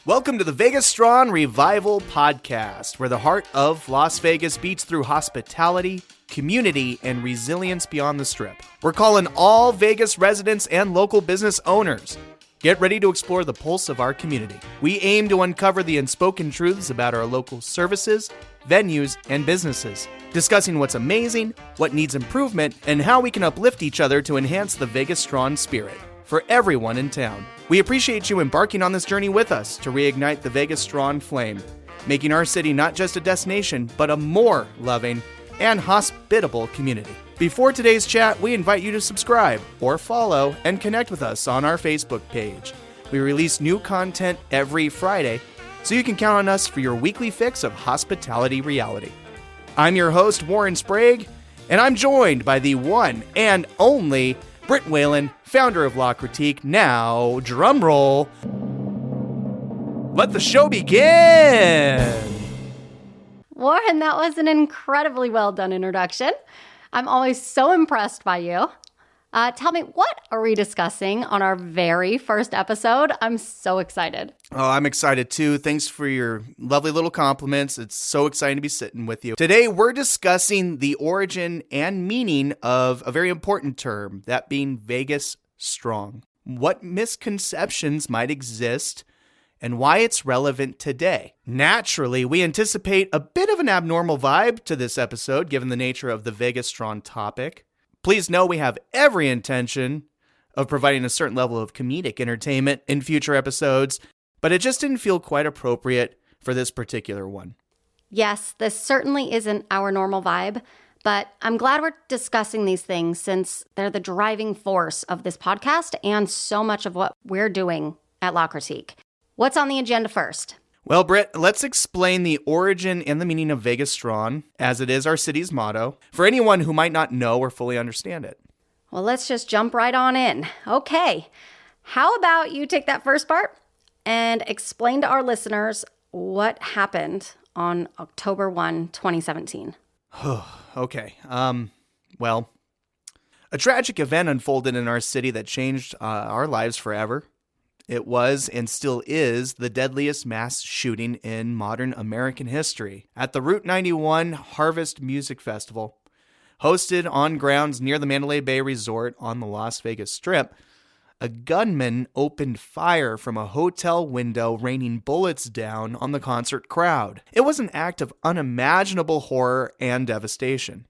Welcome to the VegasStrong Revival Podcast, where the heart of Las Vegas beats through hospitality, community, and resilience beyond the Strip. We're calling all Vegas residents and local business owners. Get ready to explore the pulse of our community. We aim to uncover the unspoken truths about our local services, venues, and businesses, discussing what's amazing, what needs improvement, and how we can uplift each other to enhance the VegasStrong spirit for everyone in town. We appreciate you embarking on this journey with us to reignite the VegasStrong flame, making our city not just a destination, but a more loving and hospitable community. Before today's chat, we invite you to subscribe or follow and connect with us on our Facebook page. We release new content every Friday, so you can count on us for your weekly fix of hospitality reality. I'm your host, Warren Sprague, and I'm joined by the one and only Britt Whalen, founder of LaCritique. Now, drum roll. Let the show begin. Warren, that was an incredibly well done introduction. I'm always so impressed by you. Tell me, what are we discussing on our very first episode? I'm so excited. Oh, I'm excited too. Thanks for your lovely little compliments. It's so exciting to be sitting with you. Today, we're discussing the origin and meaning of a very important term, that being VegasStrong. What misconceptions might exist and why it's relevant today. Naturally, we anticipate a bit of an abnormal vibe to this episode, given the nature of the VegasStrong topic. Please know we have every intention of providing a certain level of comedic entertainment in future episodes, but it just didn't feel quite appropriate for this particular one. Yes, this certainly isn't our normal vibe, but I'm glad we're discussing these things since they're the driving force of this podcast and so much of what we're doing at LaCritique. What's on the agenda first? Well, Britt, let's explain the origin and the meaning of VegasStrong, as it is our city's motto, for anyone who might not know or fully understand it. Well, let's just jump right on in. Okay, how about you take that first part and explain to our listeners what happened on October 1, 2017. Okay, well, a tragic event unfolded in our city that changed our lives forever. It was and still is the deadliest mass shooting in modern American history at the Route 91 Harvest Music Festival. Hosted on grounds near the Mandalay Bay Resort on the Las Vegas Strip, a gunman opened fire from a hotel window, raining bullets down on the concert crowd. It was an act of unimaginable horror and devastation.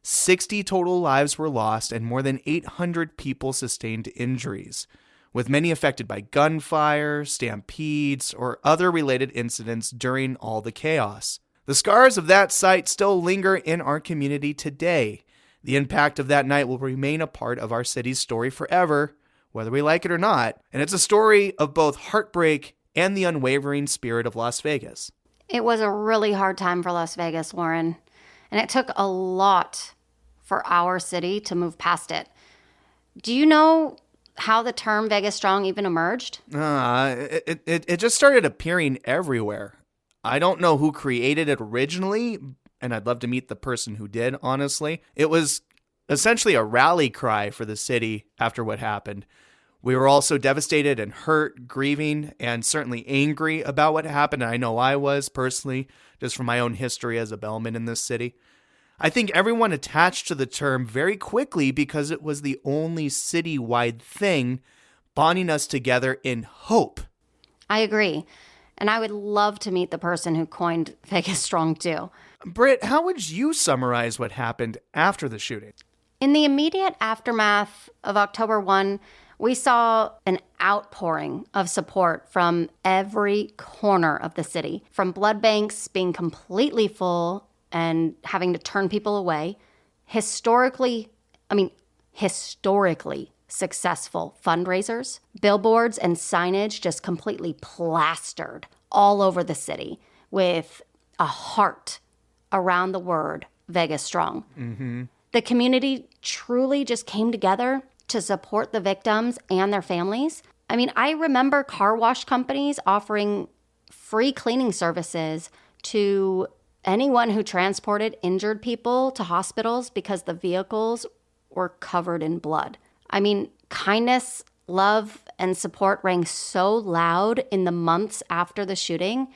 60 total lives were lost and more than 800 people sustained injuries, with many affected by gunfire, stampedes, or other related incidents during all the chaos. The scars of that sight still linger in our community today. The impact of that night will remain a part of our city's story forever, whether we like it or not, and it's a story of both heartbreak and the unwavering spirit of Las Vegas. It was a really hard time for Las Vegas, Warren, and it took a lot for our city to move past it. Do you know how the term VegasStrong even emerged? It just started appearing everywhere. I don't know who created it originally, and I'd love to meet the person who did, honestly. It was essentially a rally cry for the city after what happened. We were also devastated and hurt, grieving, and certainly angry about what happened. I know I was personally, just from my own history as a bellman in this city. I think everyone attached to the term very quickly because it was the only citywide thing bonding us together in hope. I agree. And I would love to meet the person who coined VegasStrong too. Britt, how would you summarize what happened after the shooting? In the immediate aftermath of October 1, we saw an outpouring of support from every corner of the city, from blood banks being completely full and having to turn people away, historically successful fundraisers, billboards and signage just completely plastered all over the city with a heart around the word VegasStrong. Mm-hmm. The community truly just came together to support the victims and their families. I remember car wash companies offering free cleaning services to anyone who transported injured people to hospitals because the vehicles were covered in blood. Kindness, love, and support rang so loud in the months after the shooting,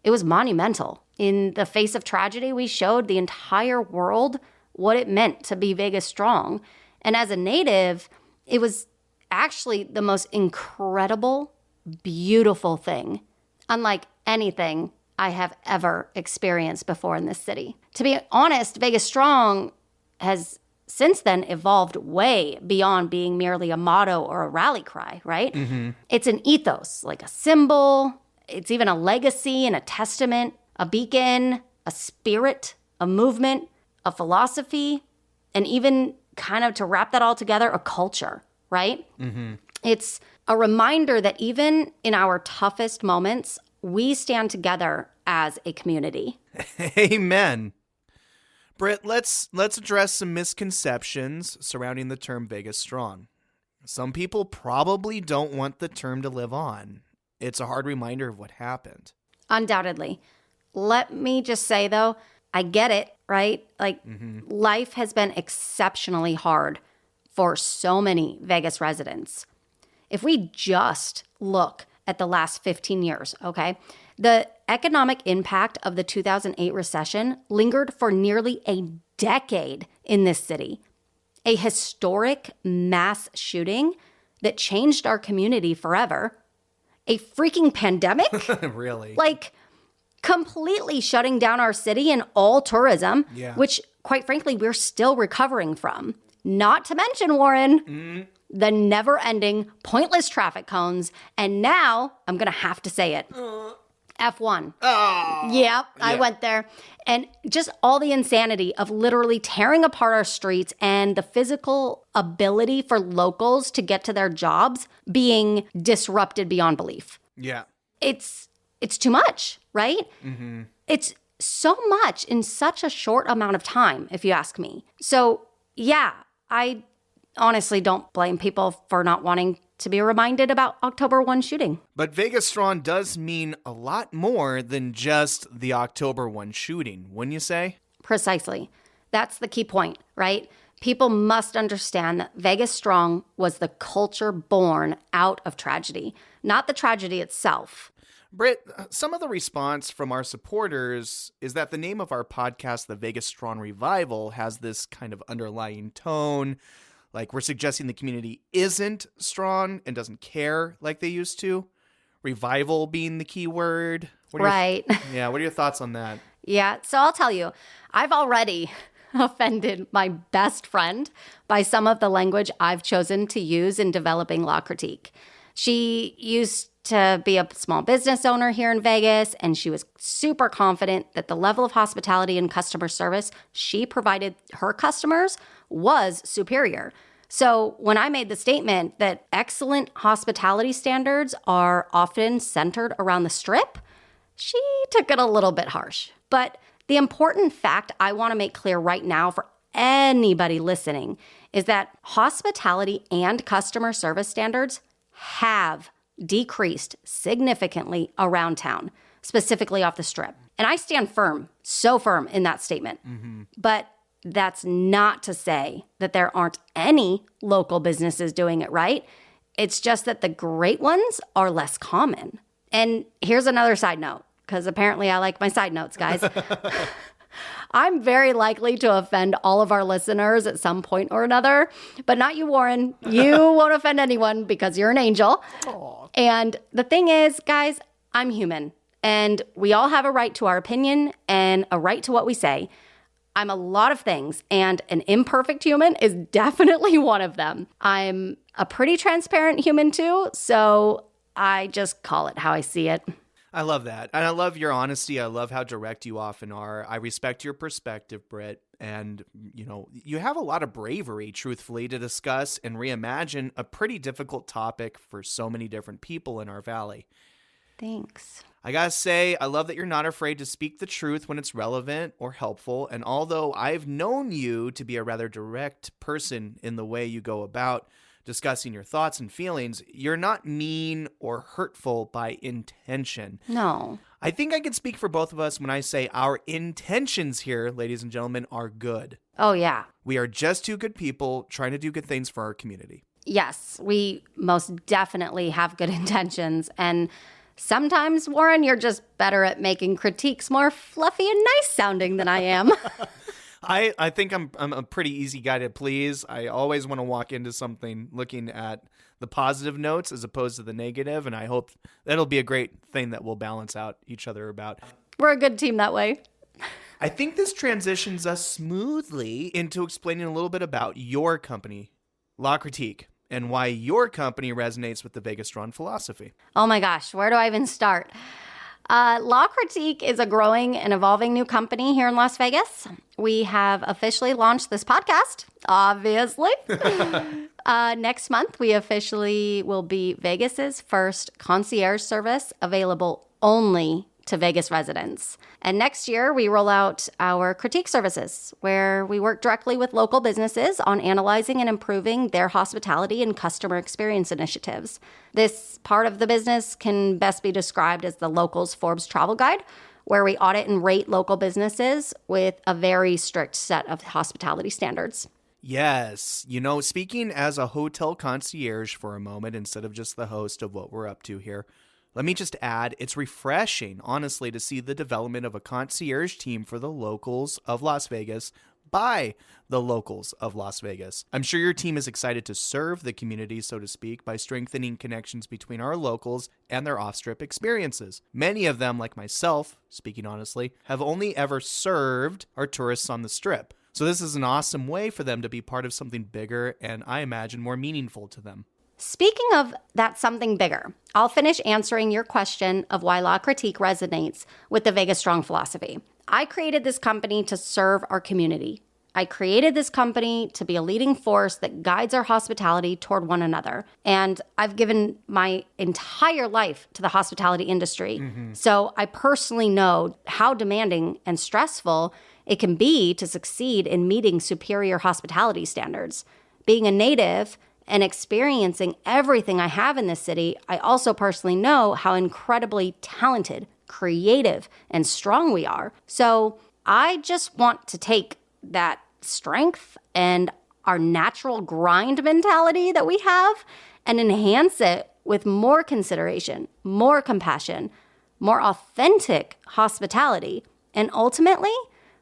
it was monumental. In the face of tragedy, we showed the entire world what it meant to be Vegas strong. And as a native, it was actually the most incredible, beautiful thing, unlike anything I have ever experienced before in this city. To be honest, Vegas Strong has since then evolved way beyond being merely a motto or a rally cry, right? Mm-hmm. It's an ethos, like a symbol. It's even a legacy and a testament, a beacon, a spirit, a movement, a philosophy, and even kind of to wrap that all together, a culture, right? Mm-hmm. It's a reminder that even in our toughest moments, we stand together as a community. Amen. Britt, let's address some misconceptions surrounding the term Vegas Strong. Some people probably don't want the term to live on. It's a hard reminder of what happened. Undoubtedly. Let me just say, though, I get it, right? Like, life has been exceptionally hard for so many Vegas residents. If we just look at the last 15 years, okay, the economic impact of the 2008 recession lingered for nearly a decade in this city. A historic mass shooting that changed our community forever. A freaking pandemic? Really? Like, completely shutting down our city and all tourism, which, quite frankly, we're still recovering from. Not to mention, Warren, the never-ending, pointless traffic cones. And now, I'm going to have to say it. F1. Oh, Yep, I went there. And just all the insanity of literally tearing apart our streets and the physical ability for locals to get to their jobs being disrupted beyond belief. Yeah. It's too much, right? Mm-hmm. It's so much in such a short amount of time, if you ask me. So, yeah, I honestly don't blame people for not wanting to be reminded about October 1 shooting. But Vegas Strong does mean a lot more than just the October 1 shooting, wouldn't you say? Precisely. That's the key point, right? People must understand that Vegas Strong was the culture born out of tragedy, not the tragedy itself. Britt, some of the response from our supporters is that the name of our podcast, the Vegas Strong Revival, has this kind of underlying tone. Like we're suggesting the community isn't strong and doesn't care like they used to. Revival being the key word. Right. Yeah, what are your thoughts on that? Yeah, so I'll tell you, I've already offended my best friend by some of the language I've chosen to use in developing LaCritique. She used to be a small business owner here in Vegas, and she was super confident that the level of hospitality and customer service she provided her customers was superior. So when I made the statement that excellent hospitality standards are often centered around the Strip, she took it a little bit harsh. But the important fact I want to make clear right now for anybody listening is that hospitality and customer service standards have decreased significantly around town, specifically off the Strip. And I stand firm, so firm in that statement. Mm-hmm. But that's not to say that there aren't any local businesses doing it right. It's just that the great ones are less common. And here's another side note, because apparently I like my side notes, guys. I'm very likely to offend all of our listeners at some point or another, but not you, Warren. You won't offend anyone because you're an angel. Aww. And the thing is, guys, I'm human, and we all have a right to our opinion and a right to what we say. I'm a lot of things, and an imperfect human is definitely one of them. I'm a pretty transparent human too, so I just call it how I see it. I love that. And I love your honesty. I love how direct you often are. I respect your perspective, Britt. And, you know, you have a lot of bravery, truthfully, to discuss and reimagine a pretty difficult topic for so many different people in our valley. Thanks. I gotta say, I love that you're not afraid to speak the truth when it's relevant or helpful. And although I've known you to be a rather direct person in the way you go about discussing your thoughts and feelings, you're not mean or hurtful by intention. No. I think I can speak for both of us when I say our intentions here, ladies and gentlemen, are good. Oh, yeah. We are just two good people trying to do good things for our community. Yes, we most definitely have good intentions. And sometimes, Warren, you're just better at making critiques more fluffy and nice sounding than I am. I think I'm a pretty easy guy to please. I always want to walk into something looking at the positive notes as opposed to the negative, and I hope that'll be a great thing that we'll balance out each other about. We're a good team that way. I think this transitions us smoothly into explaining a little bit about your company, LaCritique, and why your company resonates with the VegasStrong philosophy. Oh my gosh, where do I even start? LaCritique is a growing and evolving new company here in Las Vegas. We have officially launched this podcast, obviously. Next month, we officially will be Vegas's first concierge service, available only to Vegas residents. And next year, we roll out our critique services, where we work directly with local businesses on analyzing and improving their hospitality and customer experience initiatives. This part of the business can best be described as the Locals Forbes Travel Guide, where we audit and rate local businesses with a very strict set of hospitality standards. Yes. Speaking as a hotel concierge for a moment instead of just the host of what we're up to here, let me just add, it's refreshing, honestly, to see the development of a concierge team for the locals of Las Vegas by the locals of Las Vegas. I'm sure your team is excited to serve the community, so to speak, by strengthening connections between our locals and their off-strip experiences. Many of them, like myself, speaking honestly, have only ever served our tourists on the Strip. So this is an awesome way for them to be part of something bigger and, I imagine, more meaningful to them. Speaking of that something bigger, I'll finish answering your question of why LaCritique resonates with the VegasStrong philosophy. I created this company to serve our community. I created this company to be a leading force that guides our hospitality toward one another. And I've given my entire life to the hospitality industry. So I personally know how demanding and stressful it can be to succeed in meeting superior hospitality standards. Being a native and experiencing everything I have in this city, I also personally know how incredibly talented, creative, and strong we are. So I just want to take that strength and our natural grind mentality that we have and enhance it with more consideration, more compassion, more authentic hospitality, and ultimately,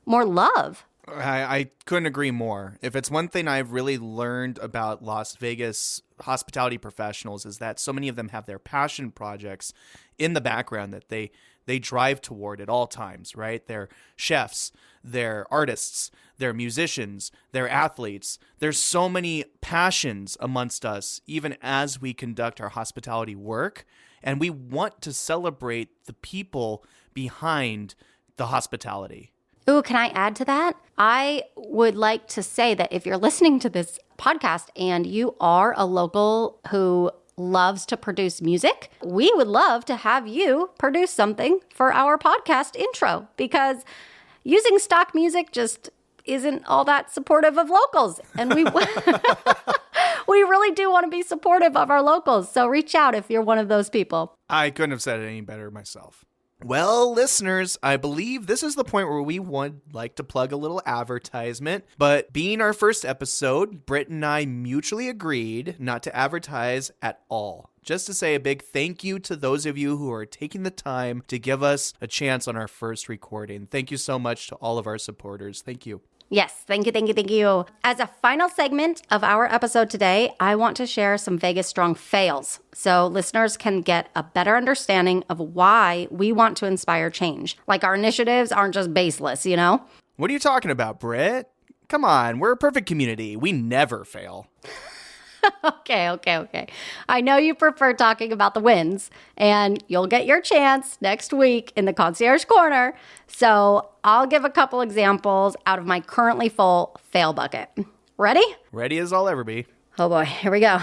more love. I couldn't agree more. If it's one thing I've really learned about Las Vegas hospitality professionals is that so many of them have their passion projects in the background that they drive toward at all times, right? They're chefs, they're artists, they're musicians, they're athletes. There's so many passions amongst us, even as we conduct our hospitality work. And we want to celebrate the people behind the hospitality. Ooh, can I add to that? I would like to say that if you're listening to this podcast and you are a local who loves to produce music, we would love to have you produce something for our podcast intro, because using stock music just isn't all that supportive of locals. And we we really do want to be supportive of our locals. So reach out if you're one of those people. I couldn't have said it any better myself. Well, listeners, I believe this is the point where we would like to plug a little advertisement, but being our first episode, Britt and I mutually agreed not to advertise at all. Just to say a big thank you to those of you who are taking the time to give us a chance on our first recording. Thank you so much to all of our supporters. Thank you. Yes, thank you. As a final segment of our episode today, I want to share some VegasStrong fails so listeners can get a better understanding of why we want to inspire change. Like our initiatives aren't just baseless, you know? What are you talking about, Britt? Come on, we're a perfect community. We never fail. Okay. I know you prefer talking about the wins, and you'll get your chance next week in the Concierge Corner. So I'll give a couple examples out of my currently full fail bucket. Ready? Ready as I'll ever be. Oh boy, here we go.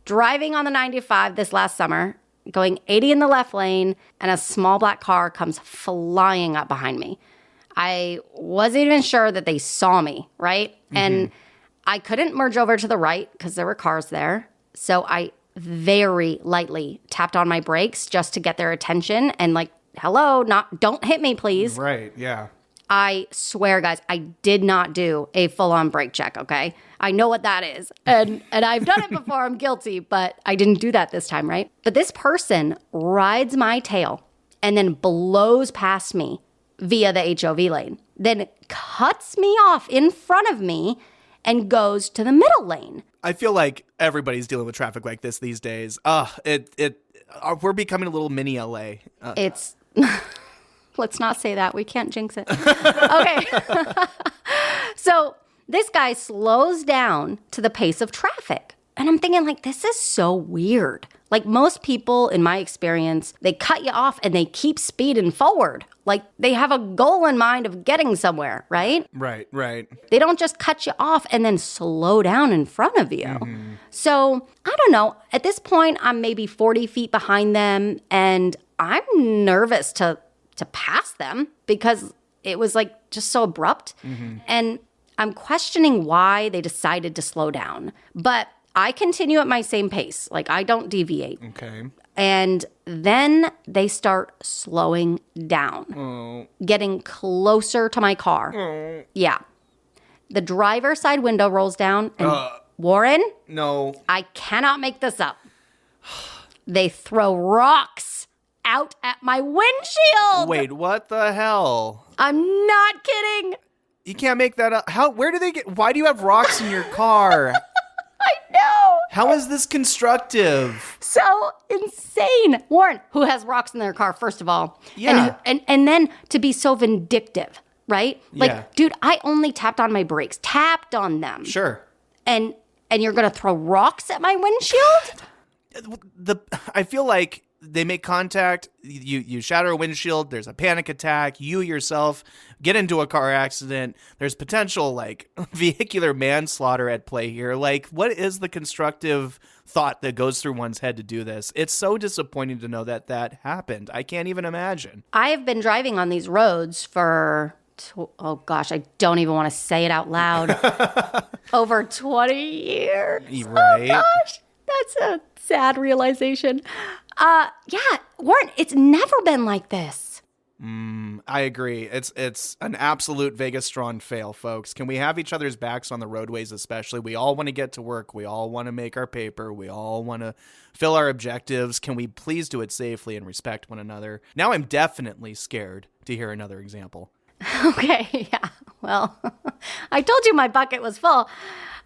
Driving on the 95 this last summer, going 80 in the left lane, and a small black car comes flying up behind me. I wasn't even sure that they saw me, right? And I couldn't merge over to the right because there were cars there. So I very lightly tapped on my brakes just to get their attention and like, hello, don't hit me, please. Right, yeah. I swear, guys, I did not do a full-on brake check, okay? I know what that is. And I've done it before. I'm guilty, but I didn't do that this time, right? But this person rides my tail and then blows past me via the HOV lane, then cuts me off in front of me and goes to the middle lane. I feel like everybody's dealing with traffic like this these days. We're becoming a little mini LA. It's... Let's not say that. We can't jinx it. Okay. So this guy slows down to the pace of traffic. And I'm thinking, like, this is so weird. Like, most people, in my experience, they cut you off and they keep speeding forward. Like, they have a goal in mind of getting somewhere, right? Right. They don't just cut you off and then slow down in front of you. Mm-hmm. So, I don't know. At this point, I'm maybe 40 feet behind them, and I'm nervous to pass them because it was like just so abrupt. Mm-hmm. And I'm questioning why they decided to slow down. But I continue at my same pace. Like, I don't deviate. Okay. And then they start slowing down, getting closer to my car. Yeah. The driver's side window rolls down and Warren? No. I cannot make this up. They throw rocks out at my windshield. Wait, what the hell? I'm not kidding. You can't make that up. Where do they why do you have rocks in your car? I know. How is this constructive? So insane. Warren, who has rocks in their car, first of all. Yeah. And then to be so vindictive, right? Like, yeah. Dude, I only tapped on my brakes, tapped on them. Sure. And you're going to throw rocks at my windshield? I feel like they make contact, you shatter a windshield, there's a panic attack, you yourself get into a car accident, there's potential like vehicular manslaughter at play here. Like, what is the constructive thought that goes through one's head to do this? It's so disappointing to know that happened. I can't even imagine. I have been driving on these roads for, oh gosh, I don't even want to say it out loud, over 20 years. Right. Oh gosh, that's a sad realization. Yeah, Warren, it's never been like this. I agree. It's an absolute VegasStrong fail, folks. Can we have each other's backs on the roadways especially? We all want to get to work. We all want to make our paper. We all want to fill our objectives. Can we please do it safely and respect one another? Now I'm definitely scared to hear another example. Okay, yeah. Well, I told you my bucket was full.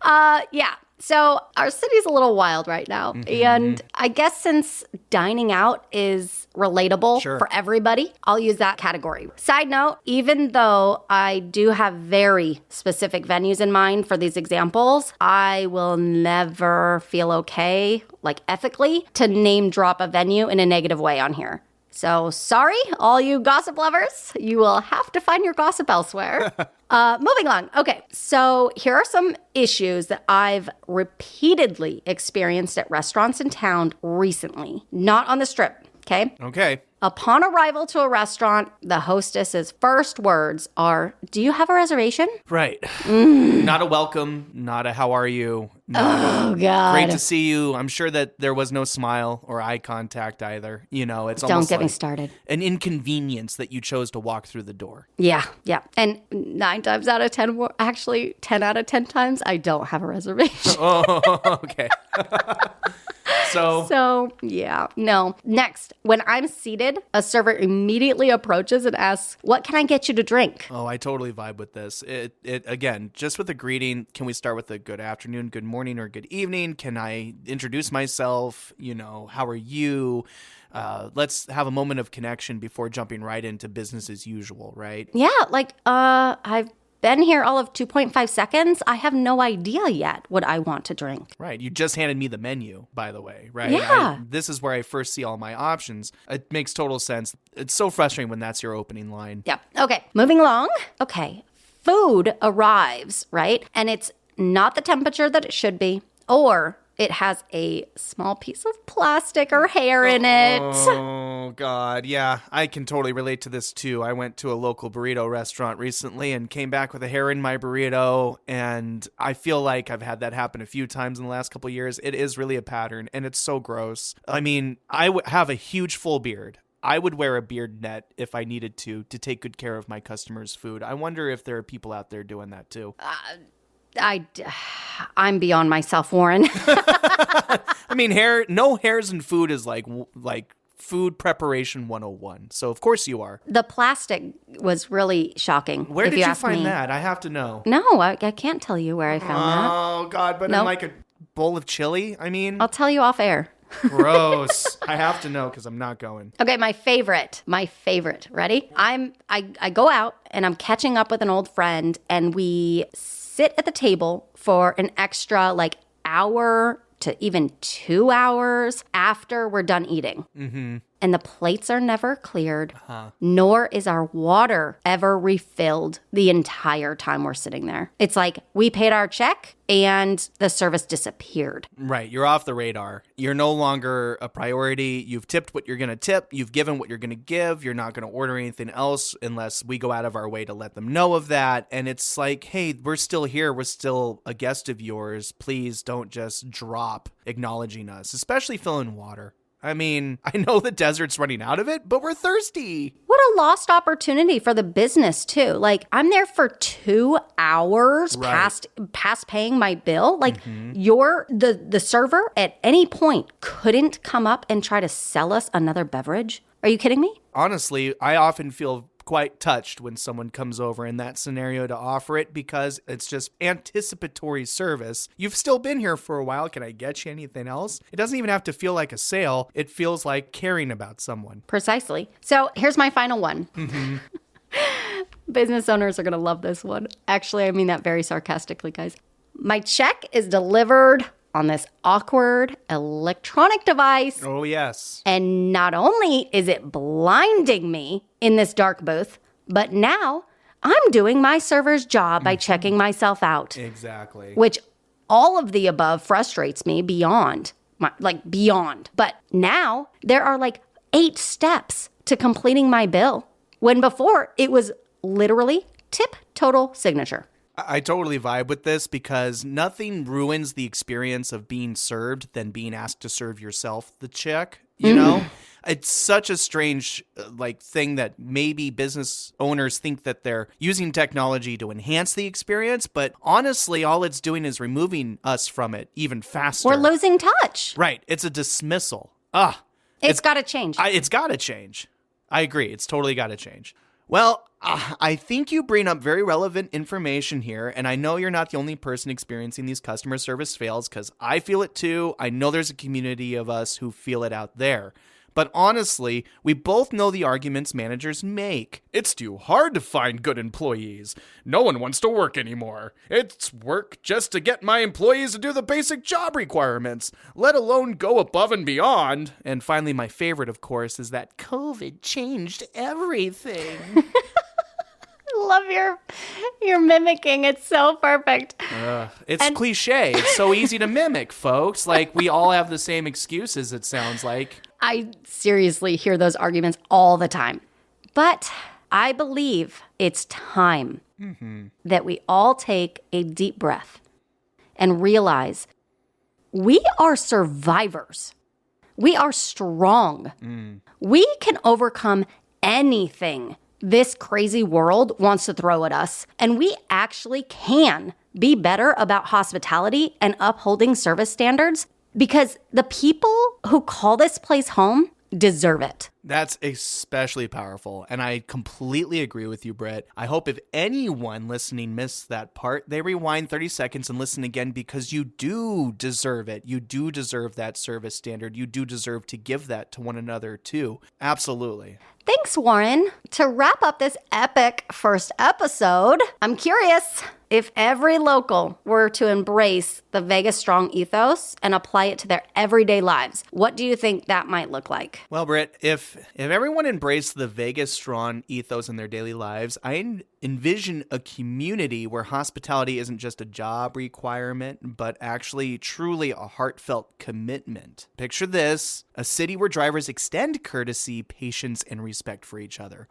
Yeah. So our city's a little wild right now. Mm-hmm. And I guess since dining out is relatable for everybody, I'll use that category. Side note, even though I do have very specific venues in mind for these examples, I will never feel okay, like ethically, to name drop a venue in a negative way on here. So sorry, all you gossip lovers, you will have to find your gossip elsewhere. Moving along. Okay, so here are some issues that I've repeatedly experienced at restaurants in town recently, not on the Strip, okay? Okay. Upon arrival to a restaurant, the hostess's first words are, "Do you have a reservation?" Right. Not a welcome, not a how are you. Oh, God. Great to see you. I'm sure that there was no smile or eye contact either. You know, it's Don't almost get me like started. an inconvenience that you chose to walk through the door. Yeah. And 9 times out of 10, actually 10 out of 10 times, I don't have a reservation. Oh, okay. So, yeah, no. Next, when I'm seated, a server immediately approaches and asks, "What can I get you to drink?" Oh, I totally vibe with this. It again, just with the greeting, can we start with a good afternoon, good morning, or good evening? Can I introduce myself? You know, how are you? Let's have a moment of connection before jumping right into business as usual, right? Yeah, like, I've been here all of 2.5 seconds. I have no idea yet what I want to drink. Right. You just handed me the menu, by the way, right? Yeah. This is where I first see all my options. It makes total sense. It's so frustrating when that's your opening line. Yeah. Okay. Moving along. Okay. Food arrives, right? And it's not the temperature that it should be, or it has a small piece of plastic or hair in it. Oh, God. Yeah, I can totally relate to this, too. I went to a local burrito restaurant recently and came back with a hair in my burrito, and I feel like I've had that happen a few times in the last couple of years. It is really a pattern, and it's so gross. I mean, I have a huge full beard. I would wear a beard net if I needed to take good care of my customers' food. I wonder if there are people out there doing that too. I'm beyond myself, Warren. I mean, no hairs in food is like food preparation 101. So of course you are. The plastic was really shocking. Where did you find that? I have to know. No, I can't tell you where I found that. Oh, God, but in like a bowl of chili? I mean, I'll tell you off air. Gross. I have to know because I'm not going. Okay, my favorite. Ready? I go out and I'm catching up with an old friend and we sit at the table for an extra hour to even 2 hours after we're done eating. Mm-hmm. And the plates are never cleared, nor is our water ever refilled the entire time we're sitting there. It's like we paid our check and the service disappeared. Right. You're off the radar. You're no longer a priority. You've tipped what you're going to tip. You've given what you're going to give. You're not going to order anything else unless we go out of our way to let them know of that. And it's like, hey, we're still here. We're still a guest of yours. Please don't just drop acknowledging us, especially filling water. I mean, I know the desert's running out of it, but we're thirsty. What a lost opportunity for the business, too. I'm there for 2 hours past paying my bill. The server at any point couldn't come up and try to sell us another beverage. Are you kidding me? Honestly, I often feel quite touched when someone comes over in that scenario to offer it because it's just anticipatory service. You've still been here for a while. Can I get you anything else? It doesn't even have to feel like a sale. It feels like caring about someone. Precisely. So here's my final one. Mm-hmm. Business owners are going to love this one. Actually, I mean that very sarcastically, guys. My check is delivered on this awkward electronic device. Oh, yes. And not only is it blinding me in this dark booth, but now I'm doing my server's job by checking myself out. Exactly. Which all of the above frustrates me beyond. But now there are 8 steps to completing my bill, when before it was literally tip, total, signature. I totally vibe with this because nothing ruins the experience of being served than being asked to serve yourself the check, you know? It's such a strange thing that maybe business owners think that they're using technology to enhance the experience, but honestly, all it's doing is removing us from it even faster. We're losing touch. Right. It's a dismissal. It's got to change. It's got to change. I agree. It's totally got to change. Well, I think you bring up very relevant information here, and I know you're not the only person experiencing these customer service fails because I feel it too. I know there's a community of us who feel it out there. But honestly, we both know the arguments managers make. It's too hard to find good employees. No one wants to work anymore. It's work just to get my employees to do the basic job requirements, let alone go above and beyond. And finally, my favorite, of course, is that COVID changed everything. Love your mimicking. It's so perfect. It's cliche. It's so easy to mimic, folks. We all have the same excuses, it sounds like. I seriously hear those arguments all the time. But I believe it's time that we all take a deep breath and realize we are survivors. We are strong. We can overcome anything this crazy world wants to throw at us. And we actually can be better about hospitality and upholding service standards because the people who call this place home deserve it. That's especially powerful, and I completely agree with you, Britt. I hope if anyone listening missed that part, they rewind 30 seconds and listen again because you do deserve it. You do deserve that service standard. You do deserve to give that to one another, too. Absolutely. Thanks, Warren. To wrap up this epic first episode, I'm curious if every local were to embrace the VegasStrong ethos and apply it to their everyday lives. What do you think that might look like? Well, Britt, if everyone embraced the VegasStrong ethos in their daily lives, I envision a community where hospitality isn't just a job requirement, but actually truly a heartfelt commitment. Picture this, a city where drivers extend courtesy, patience, and respect for each other.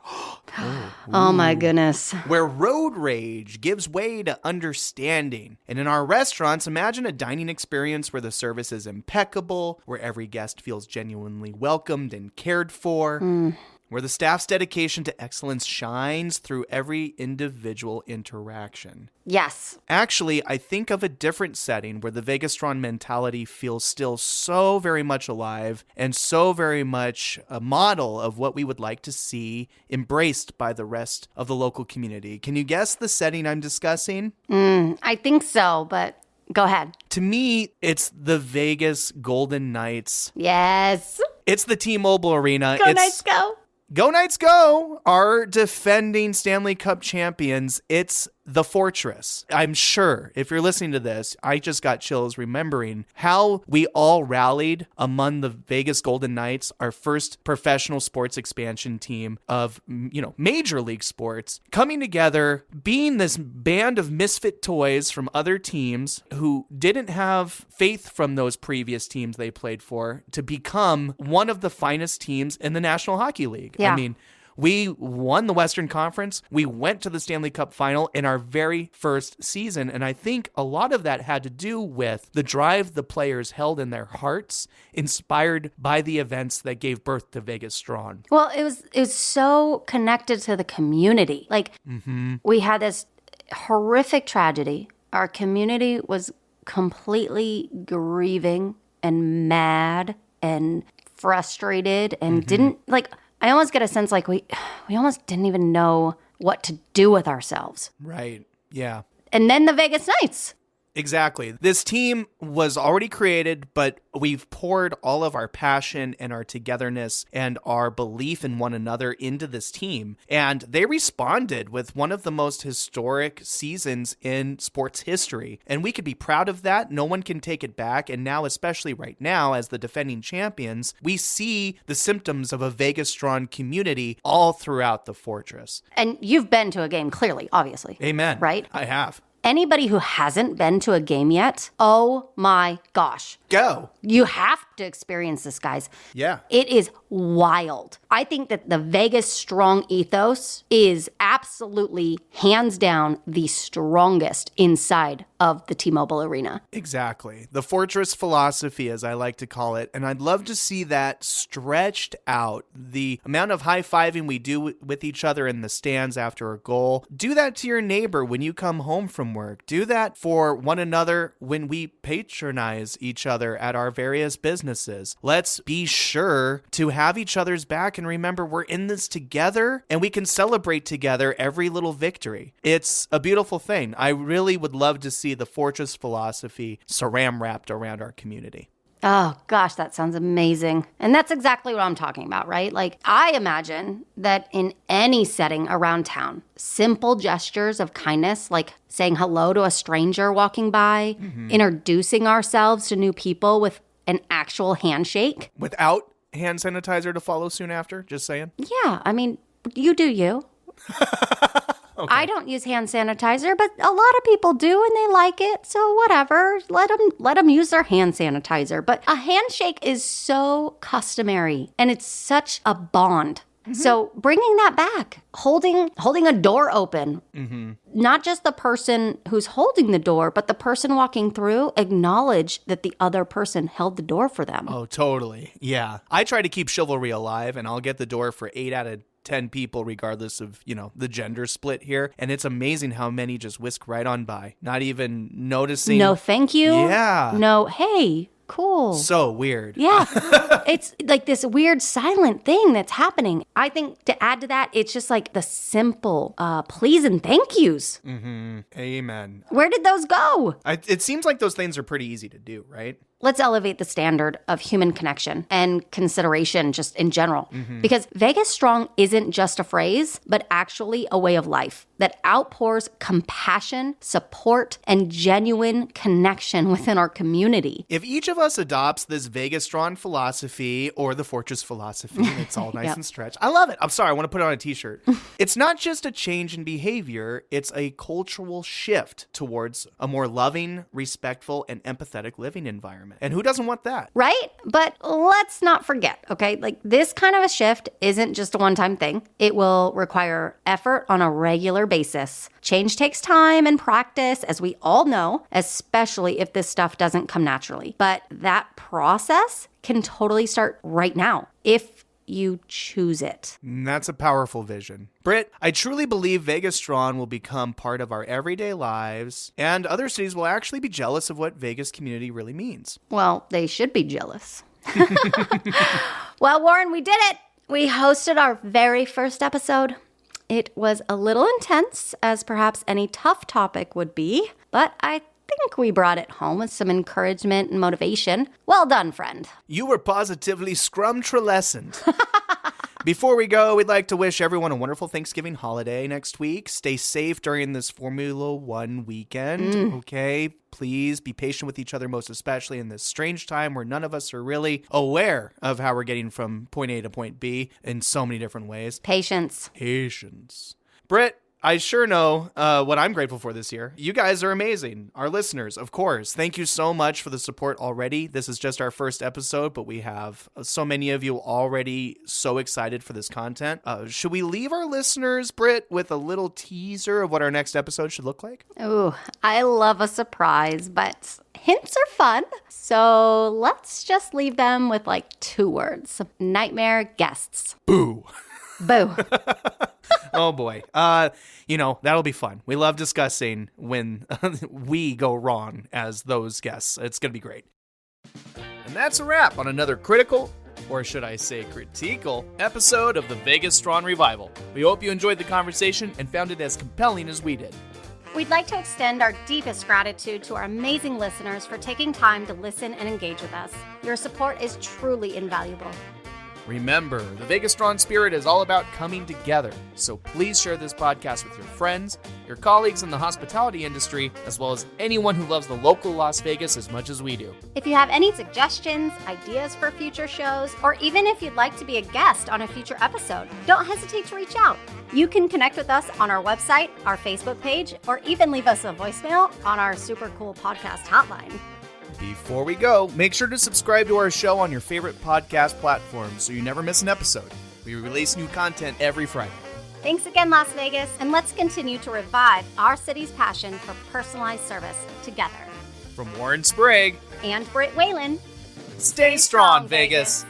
Oh my goodness. Where road rage gives way to understanding. And in our restaurants, imagine a dining experience where the service is impeccable, where every guest feels genuinely welcomed and cared for, where the staff's dedication to excellence shines through every individual interaction. Yes. Actually, I think of a different setting where the VegasStrong mentality feels still so very much alive and so very much a model of what we would like to see embraced by the rest of the local community. Can you guess the setting I'm discussing? I think so, but go ahead. To me, it's the Vegas Golden Knights. Yes. It's the T-Mobile Arena. Go Knights, go. Go Knights, go! Our defending Stanley Cup champions, it's the Fortress. I'm sure, if you're listening to this, I just got chills remembering how we all rallied among the Vegas Golden Knights, our first professional sports expansion team of, major league sports, coming together, being this band of misfit toys from other teams who didn't have faith from those previous teams they played for to become one of the finest teams in the National Hockey League. Yeah. I mean, we won the Western Conference. We went to the Stanley Cup final in our very first season. And I think a lot of that had to do with the drive the players held in their hearts, inspired by the events that gave birth to VegasStrong. Well, it was so connected to the community. Like, we had this horrific tragedy. Our community was completely grieving and mad and frustrated and didn't, like, I almost get a sense like we almost didn't even know what to do with ourselves. Right. Yeah. And then the Vegas Knights. Exactly. This team was already created, but we've poured all of our passion and our togetherness and our belief in one another into this team. And they responded with one of the most historic seasons in sports history. And we could be proud of that. No one can take it back. And now, especially right now, as the defending champions, we see the symptoms of a VegasStrong community all throughout the Fortress. And you've been to a game, clearly, obviously. Amen. Right? I have. Anybody who hasn't been to a game yet, oh my gosh. Go. You have to experience this, guys. Yeah. It is wild. I think that the VegasStrong ethos is absolutely, hands down, the strongest inside of the T-Mobile Arena. Exactly. The Fortress philosophy, as I like to call it. And I'd love to see that stretched out. The amount of high-fiving we do with each other in the stands after a goal. Do that to your neighbor when you come home from work. Do that for one another when we patronize each other at our various businesses. Let's be sure to have each other's back and remember we're in this together and we can celebrate together every little victory. It's a beautiful thing. I really would love to see the Fortress philosophy saran wrapped around our community. Oh, gosh, that sounds amazing. And that's exactly what I'm talking about, right? Like, I imagine that in any setting around town, simple gestures of kindness, like saying hello to a stranger walking by, introducing ourselves to new people with an actual handshake. Without hand sanitizer to follow soon after? Just saying. Yeah, I mean, you do you. Okay. I don't use hand sanitizer, but a lot of people do and they like it. So whatever, let them use their hand sanitizer. But a handshake is so customary and it's such a bond. So bringing that back, holding a door open, not just the person who's holding the door, but the person walking through, acknowledge that the other person held the door for them. Oh, totally. Yeah. I try to keep chivalry alive and I'll get the door for 8 out of 10 people, regardless of, the gender split here. And it's amazing how many just whisk right on by, not even noticing. No, thank you. Yeah. No, hey, cool. So weird. Yeah. It's like this weird silent thing that's happening. I think to add to that, it's just like the simple please and thank yous. Amen. Where did those go? It seems like those things are pretty easy to do, right? let's elevate the standard of human connection and consideration just in general. Because Vegas Strong isn't just a phrase, but actually a way of life that outpours compassion, support, and genuine connection within our community. If each of us adopts this VegasStrong philosophy or the Fortress philosophy, and it's all nice and stretched. I love it. I'm sorry, I want to put it on a t-shirt. It's not just a change in behavior, it's a cultural shift towards a more loving, respectful, and empathetic living environment. And who doesn't want that? Right? But let's not forget, okay? Like, this kind of a shift isn't just a one-time thing. It will require effort on a regular basis. Change takes time and practice, as we all know, especially if this stuff doesn't come naturally. But that process can totally start right now if you choose it. That's a powerful vision. Britt, I truly believe VegasStrong will become part of our everyday lives, and other cities will actually be jealous of what Vegas community really means. Well, they should be jealous. Well, Warren, we did it. We hosted our very first episode. It was a little intense, as perhaps any tough topic would be, but I think we brought it home with some encouragement and motivation. Well done, friend. You were positively scrumtrelescent. Before we go, we'd like to wish everyone a wonderful Thanksgiving holiday next week. Stay safe during this Formula One weekend, okay? Please be patient with each other, most especially in this strange time where none of us are really aware of how we're getting from point A to point B in so many different ways. Patience. Britt, I sure know what I'm grateful for this year. You guys are amazing. Our listeners, of course. Thank you so much for the support already. This is just our first episode, but we have so many of you already so excited for this content. Should we leave our listeners, Britt, with a little teaser of what our next episode should look like? Ooh, I love a surprise, but hints are fun. So let's just leave them with like 2 words. Nightmare guests. Boo. Boo. Oh boy. That'll be fun. We love discussing when we go wrong as those guests. It's going to be great. And that's a wrap on another critical, or should I say critiqual, episode of the VegasStrong Revival. We hope you enjoyed the conversation and found it as compelling as we did. We'd like to extend our deepest gratitude to our amazing listeners for taking time to listen and engage with us. Your support is truly invaluable. Remember, the VegasStrong spirit is all about coming together, so please share this podcast with your friends, your colleagues in the hospitality industry, as well as anyone who loves the local Las Vegas as much as we do. If you have any suggestions, ideas for future shows, or even if you'd like to be a guest on a future episode, don't hesitate to reach out. You can connect with us on our website, our Facebook page, or even leave us a voicemail on our super cool podcast hotline. Before we go, make sure to subscribe to our show on your favorite podcast platform so you never miss an episode. We release new content every Friday. Thanks again, Las Vegas, and let's continue to revive our city's passion for personalized service together. From Warren Sprague and Britt Whalen, stay strong, Vegas.